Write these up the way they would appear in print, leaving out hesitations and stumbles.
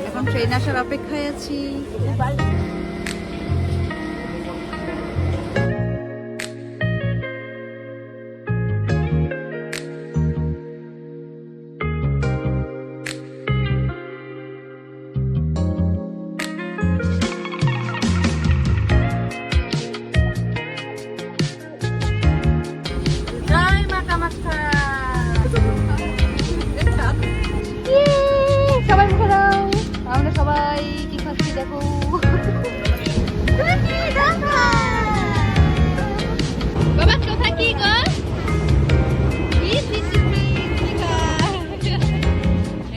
এখন ট্রেন আসার অপেক্ষায় আছি। সবাই মুখে দাও। আমরা সবাই কি খাচ্ছি দেখো। বাবা কোথা কি গো?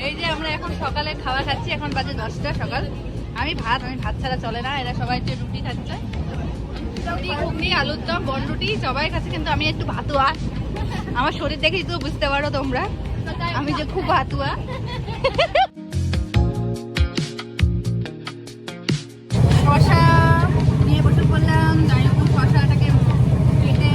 এই যে আমরা এখন সকালে খাওয়া খাচ্ছি। এখন বাজে 10টা সকাল। আমি ভাত ছাড়া চলে না। এরা সবাই যে রুটি খাচ্ছে, রুটি ঘুগনি আলুর দম বনরুটি সবাই খাচ্ছে, কিন্তু আমি একটু ভাতুয়া। আমার শরীর দেখেই তো বুঝতে পারো তোমরা আমি যে খুব ভাতুয়া। শশা নিয়ে বসে পড়লাম। শশাটাকে কেটে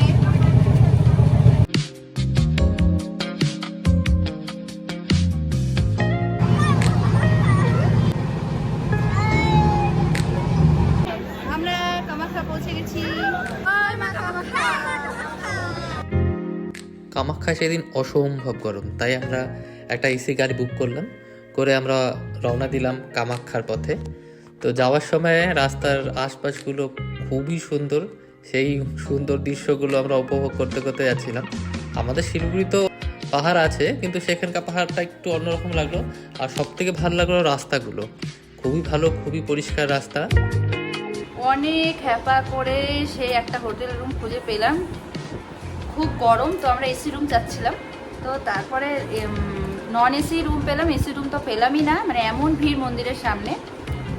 আমরা কামাখ্যা পৌঁছে গেছি। কামাখ্যা সেদিন অসম্ভব গরম, তাই আমরা একটা এসি গাড়ি বুক করলাম, করে আমরা রওনা দিলাম কামাখ্যার পথে। তো যাওয়ার সময় রাস্তার আশপাশগুলো খুবই সুন্দর, সেই সুন্দর দৃশ্যগুলো আমরা উপভোগ করতে করতে যাচ্ছিলাম। আমাদের শিলিগুড়ি তো পাহাড় আছে, কিন্তু সেখানকার পাহাড়টা একটু অন্যরকম লাগলো। আর সব থেকে ভালো লাগলো রাস্তাগুলো, খুবই ভালো, খুবই পরিষ্কার রাস্তা। অনেক হ্যাপা করে সেই একটা হোটেল রুম খুঁজে পেলাম। খুব গরম, তো আমরা এসি রুম চাচ্ছিলাম। তো তারপরে নন এসি রুম পেলাম, এসি রুম তো পেলামই না, মানে এমন ভিড় মন্দিরের সামনে।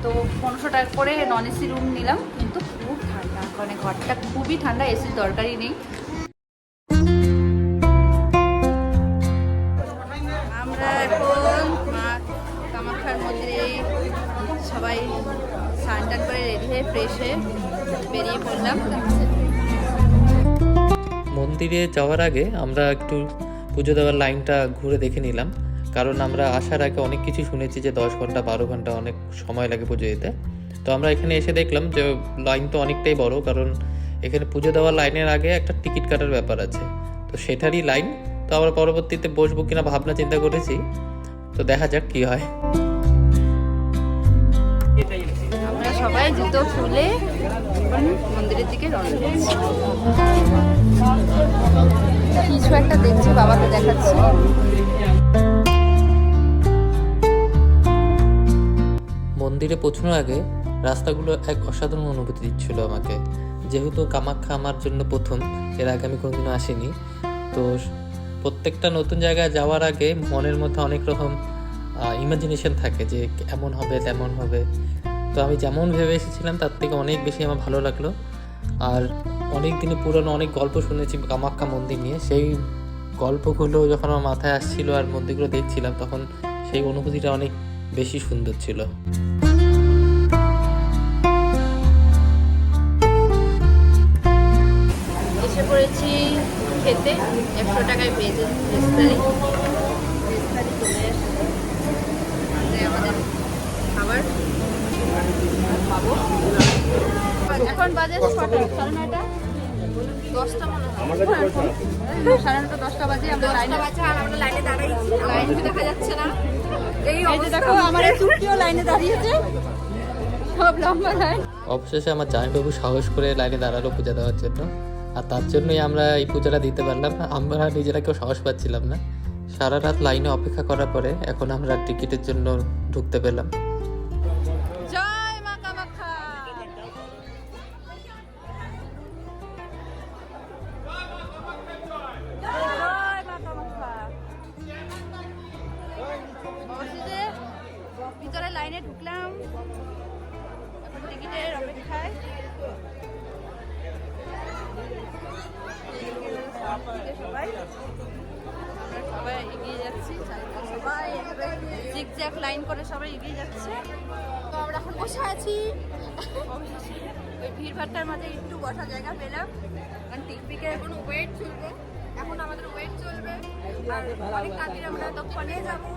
তো 1500 টাকা করে নন এসি রুম নিলাম, কিন্তু খুব ঠান্ডা, মানে ঘরটা খুবই ঠান্ডা, এসির দরকারই নেই। আমরা এখন মা কামাখ্যার মন্দিরে সবাই স্নান টান করে রেডি হয়ে ফ্রেশ হয়ে বেরিয়ে পড়লাম। মন্দিরে যাওয়ার আগে আমরা একটু পুজো দেওয়ার লাইনটা ঘুরে দেখে নিলাম, কারণ আমরা আসার আগে অনেক কিছু শুনেছি যে 10 ঘন্টা 12 ঘন্টা অনেক সময় লাগে পুজো দিতে। তো আমরা এখানে এসে দেখলাম যে লাইন তো অনেকটাই বড়, কারণ এখানে পুজো দেওয়ার লাইনের আগে একটা টিকিট কাটার ব্যাপার আছে। তো সেটারই লাইন। তো আমরা পরবর্তীতে বসবো কিনা ভাবনা চিন্তা করেছি, তো দেখা যাক কি হয়। আমরা সবাই জুতো খুলে মন্দিরের দিকে রওনা দিচ্ছি। কিছু একটা দেখছি, বাবাকে দেখাচ্ছি। মন্দিরে পৌঁছানোর আগে রাস্তাগুলো এক অসাধারণ অনুভূতি দিচ্ছিল আমাকে। যেহেতু কামাখ্যা আমার জন্য প্রথম, এর আগে আমি কোনোদিনও আসিনি। তো প্রত্যেকটা নতুন জায়গায় যাওয়ার আগে মনের মধ্যে অনেক রকম ইমাজিনেশন থাকে যে এমন হবে তেমন হবে। তো আমি যেমন ভেবে এসেছিলাম তার থেকে অনেক বেশি আমার ভালো লাগলো। আর অনেক দিনে পুরনো অনেক গল্প শুনেছি কামাখ্যা মন্দির নিয়ে, সেই গল্পগুলো যখন আমার মাথায় আসছিল আর মন্দিরগুলো দেখছিলাম, তখন সেই অনুভূতিটা অনেক বেশি সুন্দর ছিল। এসে পড়েছি খেতে। 100 টাকায় পেয়েছে ভেজ থালি। চলে এসেছে আমাদের খাবার, খাবো। এখন বাজে 9:30, 10টা মনে হয়, 9:30 10টা বাজে। আমরা লাইনে দাঁড়াইছি, লাইন দেখা যাচ্ছে না। এই যে দেখো আমার চুটিও লাইনে দাঁড়িয়েছে, সব লম্বা লাইন। অবশেষে আমার জামাইবাবু সাহস করে লাইনে দাঁড়ালো পূজা দেওয়ার জন্য, আর তার জন্যই আমরা এই পূজাটা দিতে পারলাম। আমরা নিজেরা কেউ সাহস পাচ্ছিলাম না। সারা রাত লাইনে অপেক্ষা করার পরে এখন আমরা টিকিটের জন্য ঢুকতে পেলাম। জয় মা কামাখ্যা। অবশেষে ভিতরে লাইনে ঢুকলাম, এখন টিকিটের অপেক্ষায়। সবাই সবাই এগিয়ে যাচ্ছি, সবাই জিগজ্যাগ লাইন করে সবাই এগিয়ে যাচ্ছে। তো আমরা এখন বসে আছি। ওই ভিড় ভাট্টার মাঝে একটু বসার জায়গা পেলাম, কারণ টিকপিকে এখন ওয়েট চলবে। এখন আমাদের ওয়েট চলবে আর অনেক আগের আমরা ততক্ষণে যাবো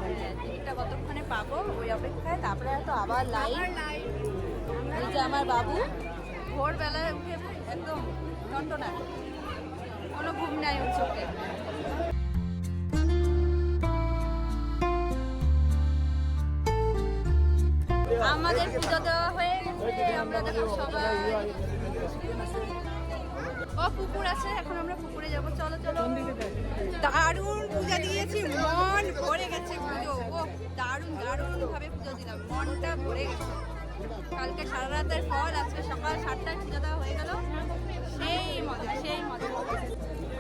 টিকিটটা কতক্ষণে পাবো ওই অপেক্ষায় তারপরে তো আবার লাইন এই যে আমার বাবু ভোরবেলায় উঠে একদম টনটনা কোনো ঘুম নাই ওর চোখে আমাদের পুজো দেওয়া হয়ে গেছে আমরা দেখো সবাই ও পুকুর আছে এখন আমরা পুকুরে যাব চলো চলো দারুণ পূজা দিয়েছি মন ভরে গেছে পুজো ও দারুণ দারুণ ভাবে পুজো দিলাম মনটা ভরে গেছে কালকে সারা রাতের ফল আজকে সকাল 7টায় পুজো দেওয়া হয়ে গেল সেই মজা সেই মজা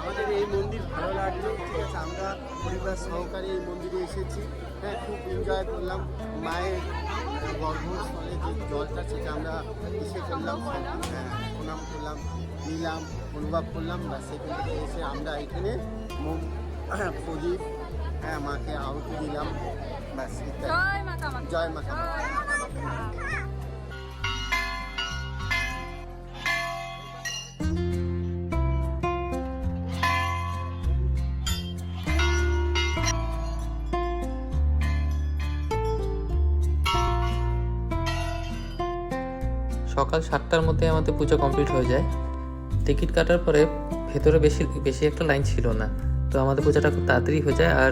আমাদের এই মন্দির ভালো লাগলো ঠিক আছে আমরা পরিবার সহকারে এই মন্দিরে এসেছি হ্যাঁ খুব এনজয় করলাম মায়ের গর্ভস্থলে যে জলটা সেটা আমরা এসে করলাম হ্যাঁ প্রণাম করলাম নিলাম অনুভব করলাম বা সেখান থেকে এসে আমরা এখানে প্রদীপ হ্যাঁ মাকে আহুতি দিলাম ব্যাস ইত্যাদি জয় মা কামাখ্যা জয় মা কামাখ্যা। জয় মা কামাখ্যা সকাল 7টার মধ্যে আমাদের পুজো কমপ্লিট হয়ে যায়। টিকিট কাটার পরে ভেতরে বেশি একটা লাইন ছিল না, তো আমাদের পূজাটা খুব তাড়াতাড়ি হয়ে যায়। আর